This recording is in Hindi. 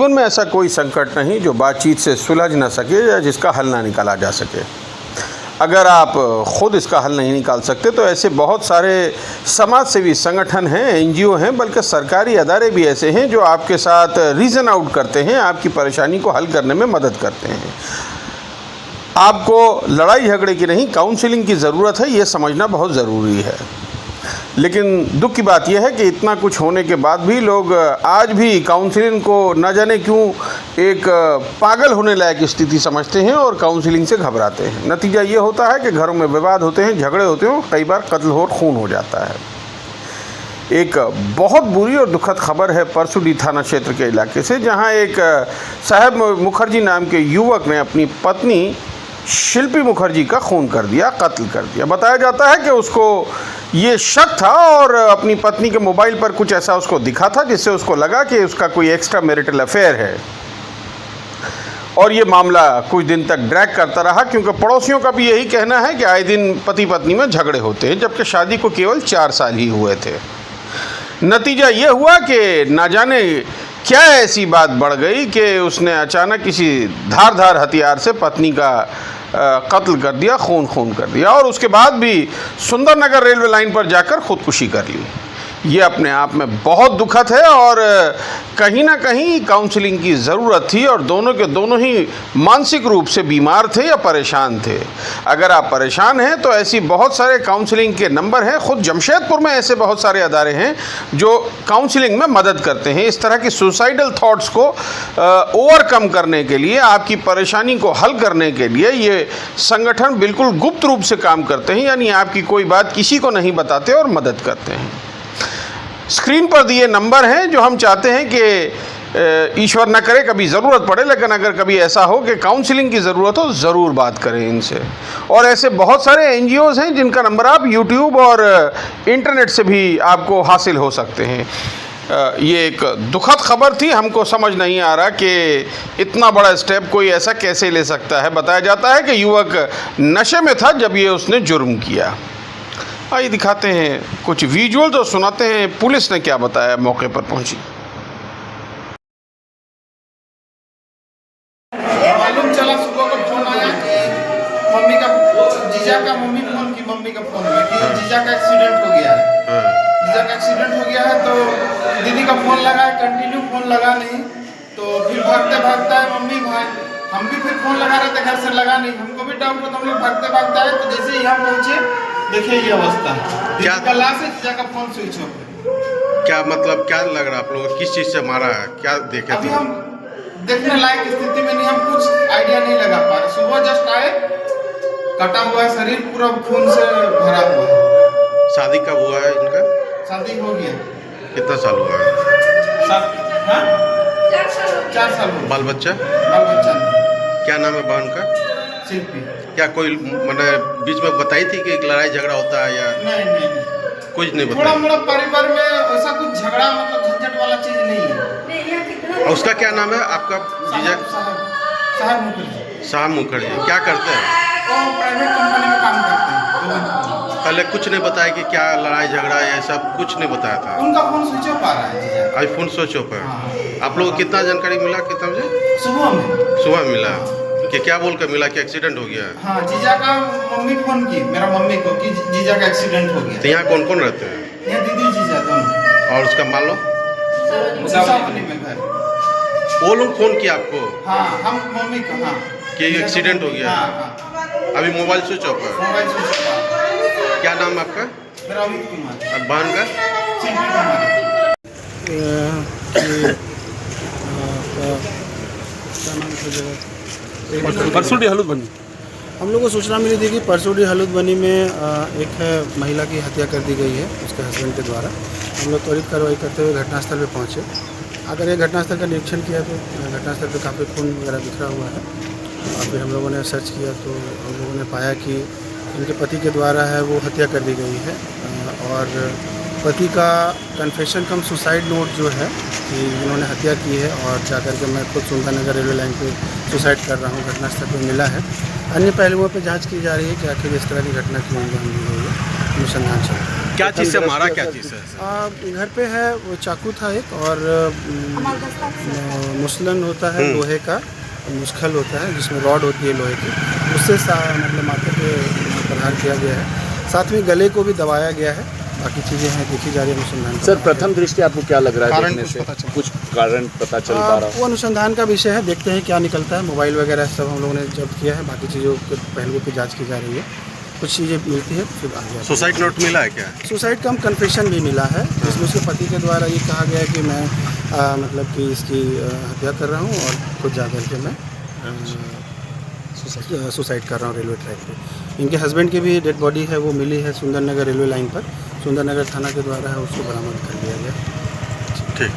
जीवन में ऐसा कोई संकट नहीं जो बातचीत से सुलझ ना सके या जिसका हल ना निकाला जा सके। अगर आप ख़ुद इसका हल नहीं निकाल सकते तो ऐसे बहुत सारे समाज सेवी संगठन हैं, एनजीओ हैं, बल्कि सरकारी अदारे भी ऐसे हैं जो आपके साथ रीज़न आउट करते हैं, आपकी परेशानी को हल करने में मदद करते हैं। आपको लड़ाई झगड़े की नहीं, काउंसलिंग की ज़रूरत है, ये समझना बहुत ज़रूरी है। लेकिन दुख की बात यह है कि इतना कुछ होने के बाद भी लोग आज भी काउंसलिंग को न जाने क्यों एक पागल होने लायक स्थिति समझते हैं और काउंसलिंग से घबराते हैं। नतीजा ये होता है कि घरों में विवाद होते हैं, झगड़े होते हैं, कई बार कत्ल और खून हो जाता है। एक बहुत बुरी और दुखद खबर है परसुडी थाना क्षेत्र के इलाके से, जहां एक साहब मुखर्जी नाम के युवक ने अपनी पत्नी शिल्पी मुखर्जी का खून कर दिया, कत्ल कर दिया। बताया जाता है कि उसको ये शक था और अपनी पत्नी के मोबाइल पर कुछ ऐसा उसको दिखा था जिससे उसको लगा कि उसका कोई एक्स्ट्रा मैरिटल अफेयर है, और ये मामला कुछ दिन तक ड्रैग करता रहा, क्योंकि पड़ोसियों का भी यही कहना है कि आए दिन पति पत्नी में झगड़े होते हैं, जबकि शादी को केवल 4 साल ही हुए थे। नतीजा ये हुआ कि ना जाने क्या ऐसी बात बढ़ गई कि उसने अचानक किसी धारदार हथियार से पत्नी का कत्ल कर दिया, खून कर दिया, और उसके बाद भी सुंदरनगर रेलवे लाइन पर जाकर खुदकुशी कर ली। ये अपने आप में बहुत दुखद है और कहीं ना कहीं काउंसलिंग की ज़रूरत थी, और दोनों के दोनों ही मानसिक रूप से बीमार थे या परेशान थे। अगर आप परेशान हैं तो ऐसी बहुत सारे काउंसलिंग के नंबर हैं। ख़ुद जमशेदपुर में ऐसे बहुत सारे अदारे हैं जो काउंसलिंग में मदद करते हैं। इस तरह की सुसाइडल थॉट्स को ओवरकम करने के लिए, आपकी परेशानी को हल करने के लिए ये संगठन बिल्कुल गुप्त रूप से काम करते हैं, यानी आपकी कोई बात किसी को नहीं बताते और मदद करते हैं। स्क्रीन पर दिए नंबर हैं जो हम चाहते हैं कि ईश्वर न करे कभी ज़रूरत पड़े, लेकिन अगर कभी ऐसा हो कि काउंसलिंग की ज़रूरत हो, ज़रूर बात करें इनसे। और ऐसे बहुत सारे एनजीओज़ हैं जिनका नंबर आप यूट्यूब और इंटरनेट से भी आपको हासिल हो सकते हैं। ये एक दुखद खबर थी। हमको समझ नहीं आ रहा कि इतना बड़ा स्टेप कोई ऐसा कैसे ले सकता है। बताया जाता है कि युवक नशे में था जब ये उसने जुर्म किया। आइए दिखाते हैं कुछ विजुअल तो सुनाते हैं पुलिस ने क्या बताया मौके पर पहुंची। मालूम चला सुबह को फोन आया कि मम्मी का जीजा का मम्मी फोन की मम्मी का फोन में कि जीजा का एक्सीडेंट हो गया है। जीजा का एक्सीडेंट हो गया है तो दीदी का फोन लगा, कंटिन्यू फोन लगा नहीं, तो फिर भागते भागता है मम्मी भाई, हम भी फिर फोन लगा रहे थे, घर से लगा नहीं, हमको भी डाउट होता, हम लोग भागते भागते आए तो जैसे ही हम पहुंचे देखिए ये अवस्था है। क्या लाश है, जीजा का फोन स्विच ऑफ है। क्या मतलब क्या लग रहा है आप लोगों को, किस चीज़ से मारा है, क्या देखे अभी हम देखने लायक स्थिति में नहीं, हम कुछ आइडिया नहीं लगा पा रहे। सुबह जस्ट आए, कटा हुआ है शरीर, पूरा खून से भरा हुआ है। शादी कब हुआ है इनका? शादी हो गया। कितना साल हुआ है? 4 साल हो। बाल बच्चा? बाल बच्चा क्या नाम है बहन का? शिल्पी। क्या कोई मैंने बीच में बताई थी कि एक लड़ाई झगड़ा होता है या नहीं कुछ नहीं थोड़ा बताया? मोड़ा परिवार में ऐसा कुछ झगड़ा मतलब झंझट वाला चीज नहीं है। और उसका क्या नाम है आपका जीजा? साहब मुखर्जी। शाह मुखर्जी क्या करते हैं? वो प्राइवेट कंपनी में काम करते हैं। पहले कुछ नहीं बताया कि क्या लड़ाई झगड़ा या सब कुछ नहीं बताया था? उनका फोन स्विच ऑफ आ रहा है जीजा। आज फोन स्विच ऑफ है। हाँ। आप लोगों को कितना जानकारी मिला, कितना बजे? सुबह में। सुबह मिला कि क्या बोल कर मिला कि एक्सीडेंट हो गया है? हाँ, जीजा का मम्मी फोन की मेरा मम्मी को कि जीजा का एक्सीडेंट हो गया। तो यहाँ कौन कौन रहते हैं? यहाँ दीदी जीजा दोनों। और उसका मान लो मुसाफिर में घर। वो लोग फोन किया आपको हाँ, हम मम्मी को। हाँ कि एक्सीडेंट हो गया? हाँ। अभी मोबाइल स्विच ऑफ है। मोबाइल स्विच ऑफ है। क्या नाम है आपका? मेरा अमित कुमार। और बहन का? शिल्पी कुमार। परसुडी हलूदबनी हम लोग को सूचना मिली थी कि परसुडी हलूदबनी में एक महिला की हत्या कर दी गई है उसके हस्बैंड के द्वारा। हम लोग त्वरित कार्रवाई करते हुए घटनास्थल पर पहुंचे। अगर ये घटनास्थल का निरीक्षण किया तो घटनास्थल पर काफ़ी खून वगैरह बिखरा हुआ है। और फिर हम लोगों ने सर्च किया तो हम लोगों ने पाया कि इनके पति के द्वारा है वो हत्या कर दी गई है। और पति का कन्फेशन कम सुसाइड नोट जो है कि इन्होंने हत्या की है और जाकर के मैं खुद सुंदरनगर रेलवे लाइन पे सुसाइड कर रहा हूँ, घटनास्थल पर मिला है। अन्य पहलुओं पे जांच की जा रही है कि आखिर इस तरह की घटना क्यों अंजाम दी गई है, अनुसंधान चल रहा है। क्या चीज़ से मारा, क्या चीज़ से? घर पे है वो चाकू था एक, और मुसलन होता है लोहे का, मुश्किल होता है जिसमें रॉड होती है लोहे की, उससे मतलब माथे पे प्रहार किया गया है। साथ में गले को भी दबाया गया है। बाकी चीज़ें हैं, देखी जा रही है अनुसंधान। सर प्रथम दृष्टि आपको क्या लग रहा है देखने से? कुछ कारण पता चल पा रहा है? वो अनुसंधान का विषय है, देखते हैं क्या निकलता है। मोबाइल वगैरह सब हम लोगों ने जब्त किया है, बाकी चीज़ों के पहलुओं की जांच की जा रही है। कुछ चीज़ें मिलती है फिर आगे। सुसाइड नोट मिला है क्या? सुसाइड का कन्फेशन भी मिला है, जिसमें उसके पति के द्वारा ये कहा गया है कि मैं मतलब कि इसकी हत्या कर रहा हूँ और खुद जा कर के मैं सुसाइड कर रहा हूँ रेलवे ट्रैक पे। इनके हस्बैंड की भी डेड बॉडी है, वो मिली है सुंदरनगर रेलवे लाइन पर। सुंदरनगर थाना के द्वारा है उसको बरामद कर लिया गया। ठीक।